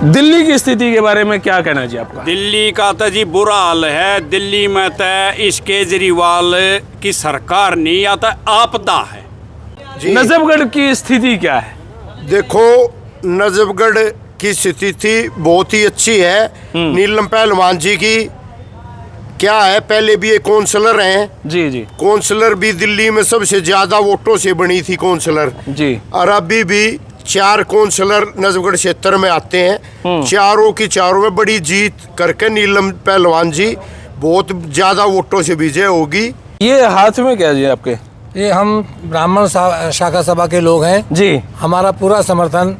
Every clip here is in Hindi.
दिल्ली की स्थिति के बारे में क्या कहना है जी आपका? दिल्ली का तो जी बुरा हाल है। दिल्ली में तो इस केजरीवाल की सरकार नहीं आता, आपदा है। नजफगढ़ की स्थिति क्या है? देखो, नजफगढ़ की स्थिति बहुत ही अच्छी है। नीलम पहलवान जी की क्या है, पहले भी एक काउंसलर हैं जी जी। काउंसलर भी दिल्ली में सबसे ज्यादा वोटों से बनी थी काउंसलर जी। और अभी भी 4 काउंसलर नजफगढ़ क्षेत्र में आते हैं। चारों की चारों में बड़ी जीत करके नीलम पहलवान जी बहुत ज्यादा वोटों से विजय होगी। ये हाथ में क्या जी आपके? ये हम ब्राह्मण शाखा सभा के लोग हैं जी। हमारा पूरा समर्थन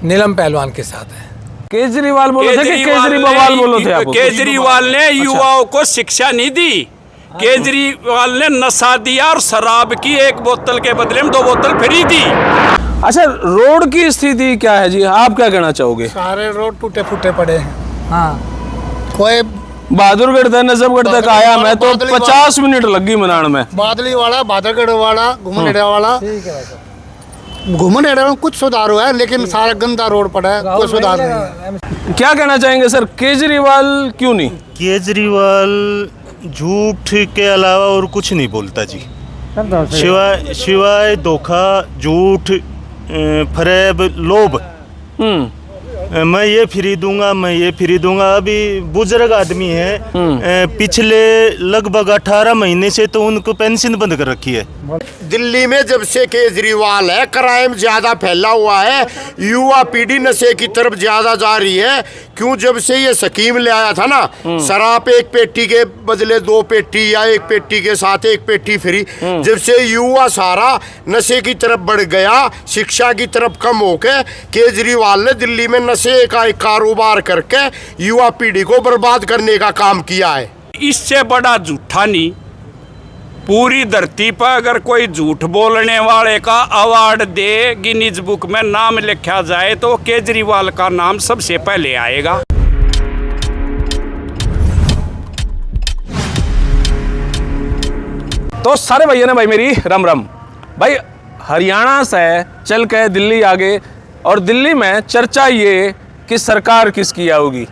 नीलम पहलवान के साथ है। केजरीवाल बोले थे कि केजरीवाल बोलो थे आप? केजरीवाल ने युवाओं को शिक्षा नहीं दी। केजरीवाल ने नशा दिया और शराब की 1 बोतल के बदले में 2 बोतल फ्री दी। अच्छा, रोड की स्थिति क्या है जी, आप क्या कहना चाहोगे? सारे रोड टूटे फूटे पड़े हैं। हाँ, कोई बहादुरगढ़ तक नजफगढ़ तक आया मैं तो 50 मिनट लग गई मनाने में। बादली वाला, बहादुरगढ़ वाला, घुमनेड़ा वाला, घुमनेड़ा में कुछ सुधार हुआ है, लेकिन सारा गंदा रोड पड़ा है, कोई सुधार नहीं है। क्या कहना चाहेंगे सर, केजरीवाल क्यों नहीं? केजरीवाल झूठ के अलावा और कुछ नहीं बोलता जी, सिवाय धोखा, झूठ, फरेब, लोभ। मैं ये फ्री दूंगा, मैं ये फ्री दूंगा। अभी बुजुर्ग आदमी है, पिछले लगभग 18 महीने से तो उनको पेंशन बंद कर रखी है। दिल्ली में जब से केजरीवाल है, क्राइम ज्यादा फैला हुआ है, युवा पीढ़ी नशे की तरफ ज्यादा जा रही है। क्यों? जब से ये स्कीम ले आया था ना, शराब 1 पेटी के बदले 2 पेटी या 1 पेटी के साथ 1 पेटी फ्री, जब से युवा सारा नशे की तरफ बढ़ गया, शिक्षा की तरफ कम होके केजरीवाल ने दिल्ली में नशे का एक कारोबार करके युवा पीढ़ी को बर्बाद करने का काम किया है। इससे बड़ा झूठा नहीं, पूरी धरती पर अगर कोई झूठ बोलने वाले का अवार्ड दे, गिनीज बुक में नाम लिखा जाए तो केजरीवाल का नाम सबसे पहले आएगा। तो सारे भैया ने भाई मेरी राम राम। भाई हरियाणा से चल के दिल्ली आ गए और दिल्ली में चर्चा ये कि सरकार किसकी आएगी।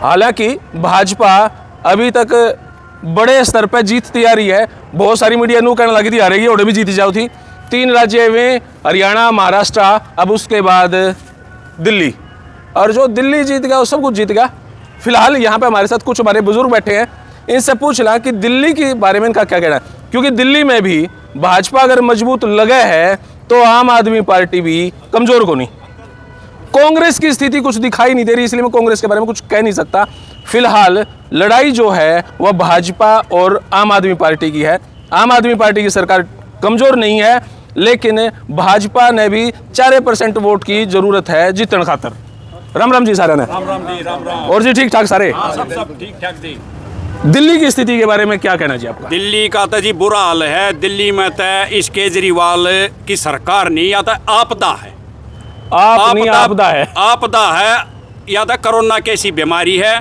हालांकि भाजपा अभी तक बड़े स्तर पर जीत तैयारी है। बहुत सारी मीडिया नू कहने लगी थी आ रही भी जीती जाओ थी। 3 राज्य में हरियाणा, महाराष्ट्र, अब उसके बाद दिल्ली, और जो दिल्ली जीत गया वो सब कुछ जीत गया। फिलहाल यहाँ पे हमारे साथ कुछ हमारे बुजुर्ग बैठे हैं, इनसे पूछना कि दिल्ली के बारे में इनका क्या कहना है, क्योंकि दिल्ली में भी भाजपा अगर मजबूत लगे है तो आम आदमी पार्टी भी कमजोर को नहीं। कांग्रेस की स्थिति कुछ दिखाई नहीं दे रही, इसलिए मैं कांग्रेस के बारे में कुछ कह नहीं सकता। फिलहाल लड़ाई जो है वह भाजपा और आम आदमी पार्टी की है। आम आदमी पार्टी की सरकार कमजोर नहीं है, लेकिन भाजपा ने भी 4% वोट की जरूरत है जीतने खातर। राम राम जी सारे ने। राम राम जी, राम राम। और जी ठीक ठाक सारे? सब ठीक ठाक जी। दिल्ली की स्थिति के बारे में क्या कहना जी आपका? दिल्ली का तो जी बुरा हाल है। दिल्ली में तो इस केजरीवाल की सरकार नहीं आता, आपदा है। आपदा है, आपदा है या तो कोरोना कैसी बीमारी है।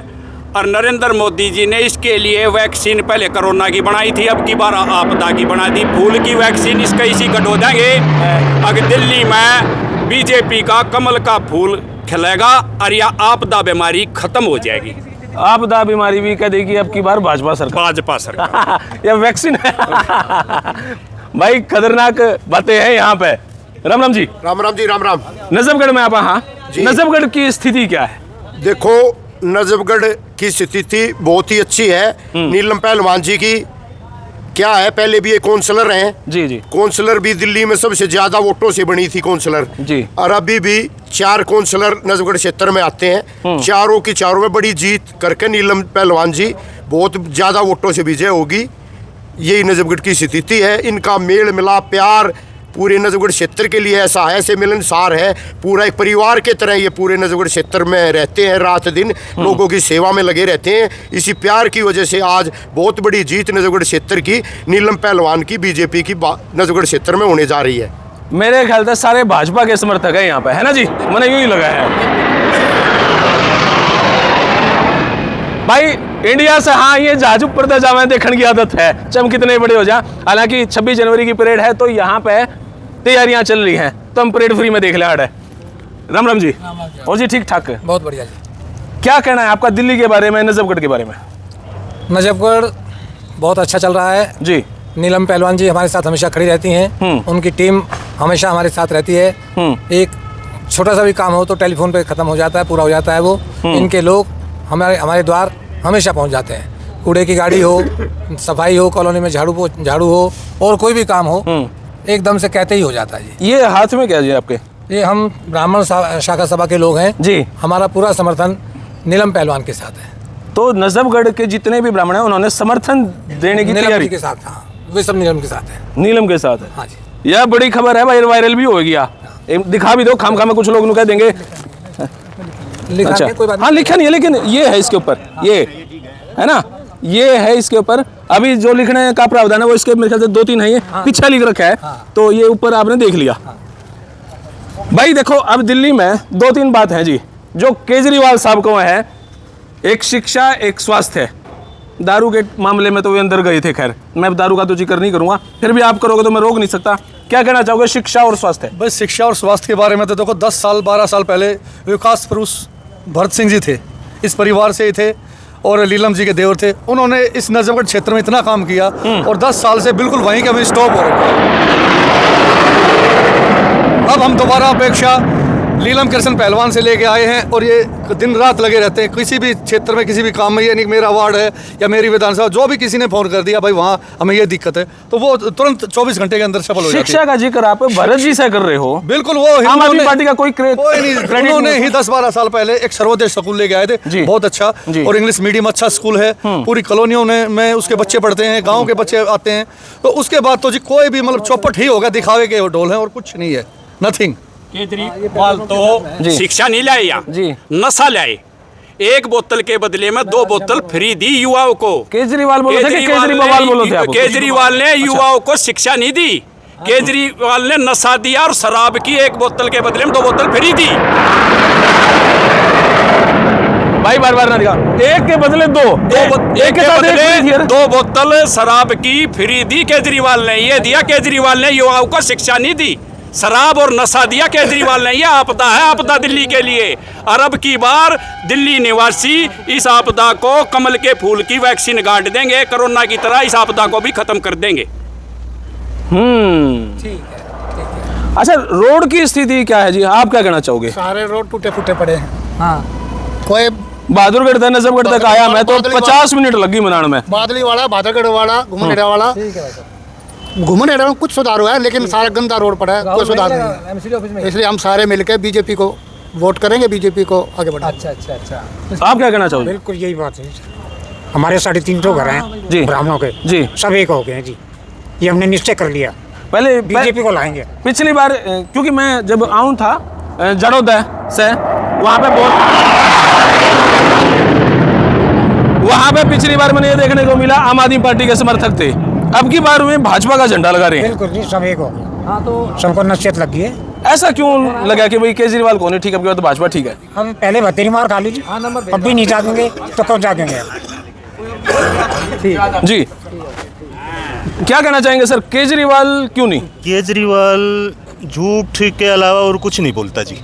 और नरेंद्र मोदी जी ने इसके लिए वैक्सीन पहले कोरोना की बनाई थी, अब की बार आपदा की बना दी। फूल की वैक्सीन इसका इसी कट हो जाएंगे। अगर दिल्ली में बीजेपी का कमल का फूल खिलेगा और यह आपदा बीमारी खत्म हो जाएगी। आपदा बीमारी भी कह देगी अब की बार भाजपा सरकार। यह वैक्सीन है। भाई खतरनाक बातें हैं यहाँ पे। राम राम जी। राम राम जी, राम राम। नजफगढ़ में आप? हाँ, नजफगढ़ की स्थिति क्या है? देखो, नजफगढ़ की स्थिति बहुत ही अच्छी है। नीलम पहलवान जी की क्या है, पहले भी एक काउंसलर हैं जी जी। काउंसलर भी दिल्ली में सबसे ज्यादा वोटों से बनी थी काउंसलर जी। और अभी भी 4 काउंसलर नजफगढ़ क्षेत्र में आते हैं। चारों की चारों में बड़ी जीत करके नीलम पहलवान जी बहुत ज्यादा वोटों से विजय होगी। यही नजफगढ़ की स्थिति है। इनका मेल मिलाप, प्यार पूरे नजफगढ़ क्षेत्र के लिए ऐसा है, ऐसे मिलनसार है। पूरा एक परिवार के तरह ये पूरे नजफगढ़ क्षेत्र में रहते हैं, रात दिन लोगों की सेवा में लगे रहते हैं। इसी प्यार की वजह से आज बहुत बड़ी जीत नजफगढ़ क्षेत्र की नीलम पहलवान की बीजेपी की नजफगढ़ क्षेत्र में होने जा रही है। मेरे ख्याल से सारे भाजपा के समर्थक है यहाँ पे, है ना जी? मैंने यूं ही लगा है भाई। इंडिया से हाँ ये जहाज ऊपर तक जावे देखने की आदत है, चम कितने बड़े हो जा। हालांकि 26 जनवरी की परेड है तो यहाँ पे तैयारियां चल रही हैं, तो हम परेड फ्री में देख ले। राम राम जी। और जी ठीक ठाक है? बहुत बढ़िया जी। क्या कहना है आपका दिल्ली के बारे में, नजफगढ़ के बारे में? नजफगढ़ बहुत अच्छा चल रहा है जी। नीलम पहलवान जी हमारे साथ हमेशा खड़ी रहती हैं। उनकी टीम हमेशा हमारे साथ रहती है। एक छोटा सा भी काम हो तो टेलीफोन पे ख़त्म हो जाता है, पूरा हो जाता है वो। इनके लोग हमारे द्वार हमेशा पहुंच जाते हैं। कूड़े की गाड़ी हो, सफाई हो, कॉलोनी में झाड़ू हो और कोई भी काम हो, एकदम से कहते ही हो जाता है जी। ये हाथ में क्या जी आपके? ये हम ब्राह्मण शाखा सभा के लोग हैं जी। हमारा पूरा समर्थन नीलम पहलवान के साथ है। तो नजफगढ़ के जितने भी ब्राह्मण हैं उन्होंने समर्थन देने की नीलम तैयारी जी के साथ, हाँ, वे सब नीलम के साथ है। नीलम के साथ है। हाँ जी। यह बड़ी खबर है भाई, वायरल भी हो गया। दिखा भी दो, खाम में कुछ लोग कह देंगे। लिखा अच्छा, नहीं, कोई बात हाँ लिखा नहीं है, लेकिन ये है इसके ऊपर, ये है ना, ये है इसके ऊपर। अभी जो लिखने का प्रावधान है वो इसके मेरे ख्याल से 2-3 है, ये पीछे लिख रखा है। तो ये ऊपर आपने देख लिया। भाई देखो, अब दिल्ली में 2-3 बात है जी जो केजरीवाल साहब को है। एक शिक्षा, एक स्वास्थ्य है। दारू के मामले में तो वे अंदर गए थे, खैर मैं दारू का तो जिक्र नहीं करूंगा, फिर भी आप करोगे तो मैं रोक नहीं सकता। क्या कहना चाहोगे शिक्षा और स्वास्थ्य? बस शिक्षा और स्वास्थ्य के बारे में तो देखो 10 साल 12 साल पहले विकास पुरुष भरत सिंह जी थे, इस परिवार से ही थे और लीलम जी के देवर थे। उन्होंने इस नजफगढ़ क्षेत्र में इतना काम किया और 10 साल से बिल्कुल वहीं के वहीं स्टॉप हो रहे हैं। अब हम दोबारा अपेक्षा लीलम कृष्ण पहलवान से लेके आए हैं और ये दिन रात लगे रहते हैं किसी भी क्षेत्र में, किसी भी काम में। ये नहीं मेरा वार्ड है या मेरी विधानसभा, जो भी किसी ने फोन कर दिया भाई वहाँ हमें ये दिक्कत है, तो वो तुरंत 24 घंटे के अंदर सफल हो जाती है। शिक्षा का जिक्र आप भरत जी से कर रहे हो। बिल्कुल, वो आम आदमी पार्टी का कोई नहीं, उन्होंने ही 10-12 साल पहले एक सर्वोदय स्कूल लेके आए थे, बहुत अच्छा, और इंग्लिश मीडियम अच्छा स्कूल है। पूरी कॉलोनियों में उसके बच्चे पढ़ते हैं, गाँव के बच्चे आते हैं। तो उसके बाद तो जी कोई भी मतलब चौपट ही होगा, दिखावे के ढोल है और कुछ नहीं है, नथिंग। केजरीवाल तो शिक्षा नहीं लाए यहाँ, नशा लाए। एक बोतल के बदले में 2 बोतल फ्री दी युवाओं को। केजरीवाल बोले थे कि केजरीवाल बोले थे? केजरीवाल ने युवाओं को शिक्षा नहीं दी, केजरीवाल ने नशा दिया और शराब की 1 बोतल के बदले में 2 बोतल फ्री दी। भाई बार ना दिखा, एक के बदले 2 एक के बदले 2 बोतल शराब की फ्री दी केजरीवाल ने। ये दिया केजरीवाल ने, युवाओं को शिक्षा नहीं दी, शराब और नशा दिया केजरीवाल ने। यह आपदा है, आपदा दिल्ली के लिए। और अब की बार दिल्ली निवासी इस आपदा को कमल के फूल की वैक्सीन गांठ देंगे, कोरोना की तरह इस आपदा को भी खत्म कर देंगे। अच्छा, रोड की स्थिति क्या है जी, आप क्या कहना चाहोगे? सारे रोड टूटे फूटे पड़े हैं। हाँ, कोई बहादुरगढ़ से नजफगढ़ तक आया मैं तो 50 मिनट लगी बनाने में। बादली वाला, बहादुरगढ़ वाला, घुमनेड़ा वाला, घुमनेड़ा में कुछ सुधार हुआ है, लेकिन सारा गंदा रोड पड़ा है, कोई सुधार नहीं है। इसलिए हम सारे मिलकर बीजेपी को वोट करेंगे, बीजेपी को आगे बढ़ाएंगे। अच्छा। आप क्या कहना चाहोगे? बिल्कुल यही बात है। हमारे 350 घर हैं जी ब्राह्मणों के, जी सब एक हो गए हैं जी। ये हमने निश्चय कर लिया, पहले बीजेपी को लाएंगे। पिछली बार क्योंकि मैं जब आऊँ था जड़ोदय से, वहाँ पे पिछली बार मैंने ये देखने को मिला आम आदमी पार्टी के समर्थक थे। अब की बार में भाजपा का झंडा लगा रहे हैं। बिल्कुल जी, सब एक हो गए। हाँ, तो सबको नसीहत लगी है। ऐसा क्यों लगा कि भाई केजरीवाल कौन है ठीक है, अब की बार तो भाजपा ठीक है? हम पहले भतेरी मार खा लीजिए, अब भी नहीं जागेंगे तो कब जागेंगे? जी, क्या कहना चाहेंगे सर, केजरीवाल क्यों नहीं? केजरीवाल झूठ के अलावा और कुछ नहीं बोलता जी,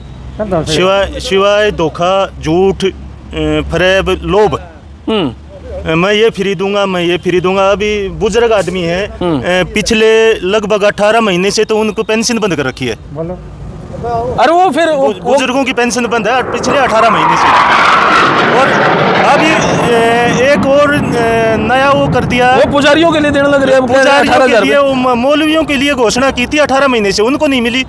सिवाय धोखा, झूठ, फरेब, लोभ। मैं ये फ्री दूंगा, मैं ये फ्री दूंगा। अभी बुजुर्ग आदमी है, पिछले लगभग 18 महीने से तो उनको पेंशन बंद कर रखी है। अरे वो फिर बुजुर्गों की पेंशन बंद है पिछले 18 महीने से। और अभी एक और नया वो कर दिया, वो पुजारियों के लिए देने लग रहे हैं, पुजारियों के लिए, वो मौलवियों के लिए घोषणा की थी 18 महीने से, उनको नहीं मिली।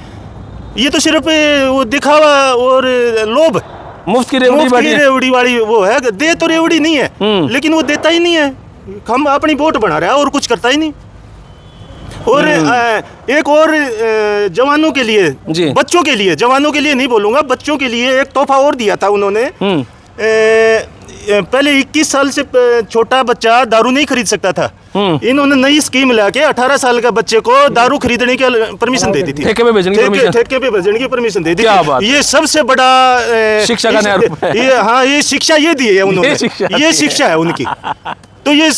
ये तो सिर्फ वो दिखावा और लोभ, मुफ्त की रेवड़ी वाली वो है। दे तो रेवड़ी नहीं है, लेकिन वो देता ही नहीं है। हम अपनी वोट बना रहे हैं और कुछ करता ही नहीं। और एक और जवानों के लिए, बच्चों के लिए, जवानों के लिए नहीं बोलूंगा, बच्चों के लिए एक तोहफा और दिया था उन्होंने। पहले 21 साल से छोटा बच्चा दारू नहीं खरीद सकता था, इन्होंने नई स्कीम लाके 18 साल का बच्चे को दारू खरीदने की परमिशन दे दी थी, ठेके पे भेजने की परमिशन दे दी थी। ये सबसे बड़ा शिक्षा का नया रूप है। ये शिक्षा ये दी है उन्होंने, ये शिक्षा है उनकी। तो ये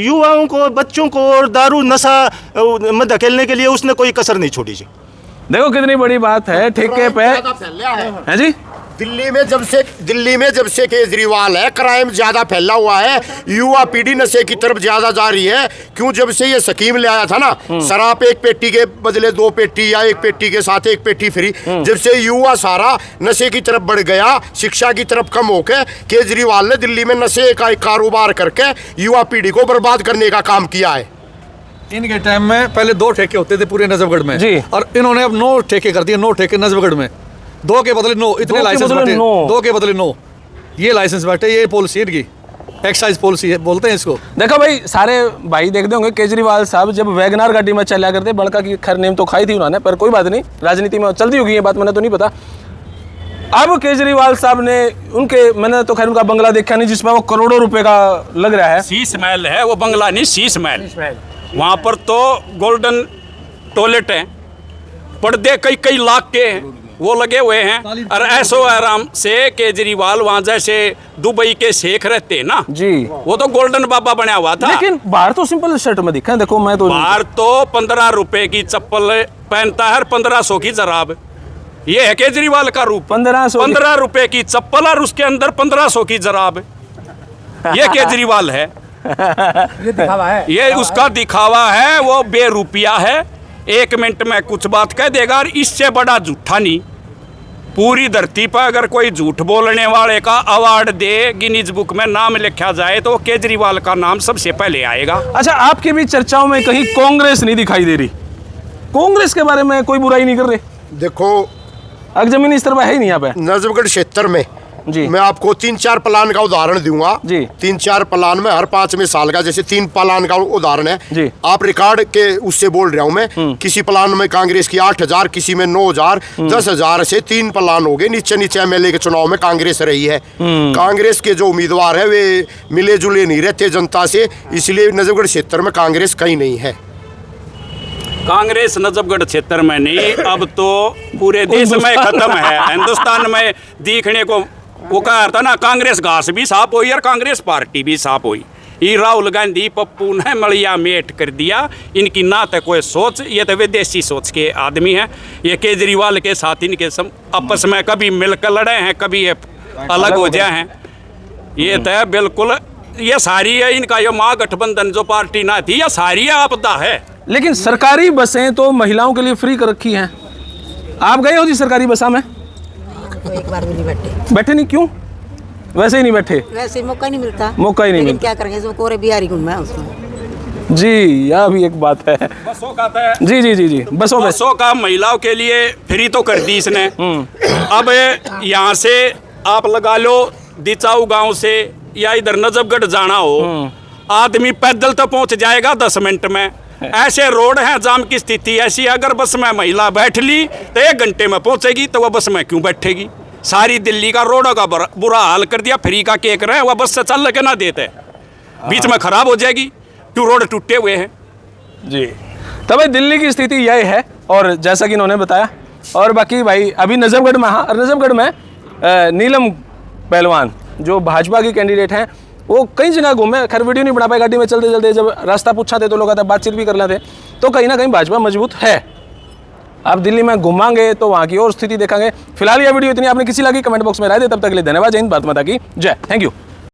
युवाओं को, बच्चों को और दारू नशा में धकेलने के लिए उसने कोई कसर नहीं छोड़ी जी। देखो कितनी बड़ी बात है, ठेके पे है जी। दिल्ली में जब से केजरीवाल है, क्राइम ज्यादा फैला हुआ है, युवा पीढ़ी नशे की तरफ ज्यादा जा रही है। क्यों? जब से ये स्कीम ले आया था ना, शराब एक पेटी के बदले 2 पेटी या 1 पेटी के साथ 1 पेटी फ्री, जब से युवा सारा नशे की तरफ बढ़ गया, शिक्षा की तरफ कम होकर, केजरीवाल ने दिल्ली में नशे का एक कारोबार करके युवा पीढ़ी को बर्बाद करने का काम किया है। इनके टाइम में पहले 2 ठेके होते थे पूरे नजफगढ़ में जी। और इन्होंने अब 9 ठेके कर दिए, 9 ठेके नजफगढ़ में। 2 के बदले 9, इतने लाइसेंस बैठे, 2 के बदले 9 ये लाइसेंस बैठे। ये पॉलिसी इनकी एक्साइज पॉलिसी है, बोलते हैं इसको। देखो भाई, सारे भाई देखते होंगे केजरीवाल साहब जब वैगनार गाड़ी में चला करते, बड़का की खैर नेम तो खाई थी उन्होंने, पर कोई बात नहीं, राजनीति में चलती होगी ये बात, मैंने तो नहीं पता। अब केजरीवाल साहब ने मैंने तो खैर उनका बंगला देखा नहीं जिसमें वो करोड़ों रुपए का लग रहा है। शीश महल है वो, बंगला नहीं, शीश महल। वहाँ पर तो गोल्डन टॉयलेट है, पर्दे कई कई लाख के हैं, वो लगे हुए हैं। और ऐसो आराम से केजरीवाल वहाँ जैसे दुबई के शेख रहते हैं ना जी, वो तो गोल्डन बाबा बना हुआ था। लेकिन बाहर तो सिंपल शर्ट में दिखा है। देखो मैं तो बाहर तो 15 रुपए की चप्पल पहनता है और 1500 की जराब। ये है केजरीवाल का रूप। 15 रुपए की चप्पल और उसके अंदर 1500 की जराब। ये केजरीवाल है। ये दिखावा है, ये उसका दिखावा है, वो बेरुपया है। 1 मिनट में कुछ बात कह देगा और इससे बड़ा झूठा नहीं। पूरी धरती पर अगर कोई झूठ बोलने वाले का अवार्ड दे, गिनीज बुक में नाम लिखा जाए, तो केजरीवाल का नाम सबसे पहले आएगा। अच्छा, आपकी भी चर्चाओं में कहीं कांग्रेस नहीं दिखाई दे रही? कांग्रेस के बारे में कोई बुराई नहीं कर रहे? देखो, अगर जमीनी स्तर पर है ही नहीं यहाँ पे नजफगढ़ क्षेत्र में जी। मैं आपको 3-4 प्लान का उदाहरण दूंगा जी। 3-4 प्लान में हर 5वें साल का, जैसे 3 प्लान का उदाहरण है जी। आप रिकॉर्ड के उससे बोल रहा हूं मैं। किसी प्लान में कांग्रेस की 8,000, किसी में 9,000, 10,000 से 3 प्लान हो गए। नीचे एमएलए के चुनाव में कांग्रेस रही है। कांग्रेस के जो उम्मीदवार है वे मिले जुले नहीं रहते जनता से, इसलिए नजफगढ़ क्षेत्र में कांग्रेस कहीं नहीं है। कांग्रेस नजफगढ़ क्षेत्र में नहीं, अब तो पूरे देश में खत्म है। हिंदुस्तान में दिखने को वो कहा था ना, कांग्रेस घास भी साफ हुई और कांग्रेस पार्टी भी साफ हुई। ये राहुल गांधी पप्पू ने मलिया मेट कर दिया। इनकी ना तो कोई सोच, ये तो विदेशी सोच के आदमी हैं। ये केजरीवाल के साथ इनके आपस में कभी मिलकर लड़े हैं, कभी ये अलग हो जाए हैं। ये तो बिल्कुल ये सारी है इनका, ये महागठबंधन जो पार्टी ना थी, ये सारी आपदा है। लेकिन सरकारी बसें तो महिलाओं के लिए फ्री कर रखी हैं। आप गए हो जी सरकारी बसा में? तो एक बार भी नहीं बैठे। बैठे नहीं? क्यों? वैसे ही नहीं बैठे? वैसे मौका नहीं मिलता। मौका ही नहीं लेकिन मिलता। क्या करेंगे, जो कोरे बिहारी घूमना है उसमें। जी, यह भी एक बात है। बसों का तो जी जी जी जी, बसों का महिलाओं के लिए फ्री तो कर दी इसने। अब यहाँ से आप लगा लो दिचाऊ गांव से या इधर नजफगढ़ जाना हो, आदमी पैदल तो पहुंच जाएगा 10 मिनट में। ऐसे रोड हैं, जाम की स्थिति ऐसी है, अगर बस में महिला बैठ ली तो 1 घंटे में पहुंचेगी, तो वह बस में क्यों बैठेगी? सारी दिल्ली का रोडों का बुरा हाल कर दिया। फ्री का केक रहे, वह बस से चल के ना देते, बीच में खराब हो जाएगी, क्यों? रोड टूटे हुए हैं जी। तो भाई दिल्ली की स्थिति यही है, और जैसा कि इन्होंने बताया। और बाकी भाई अभी नजफगढ़ में, हाँ, नजफगढ़ में नीलम पहलवान जो भाजपा की कैंडिडेट हैं, वो कई जगह घूमे। खैर वीडियो नहीं बना पाए, गाड़ी में चलते चलते जब रास्ता पूछा थे तो लोग आते बातचीत भी कर लेते, तो कहीं ना कहीं भाजपा मजबूत है। आप दिल्ली में घुमाएंगे तो वहाँ की और स्थिति देखेंगे। फिलहाल यह वीडियो इतनी आपने किसी लगी कमेंट बॉक्स में राय दे। तब तक के लिए धन्यवाद। जय हिंद, भारत माता की जय। Thank you.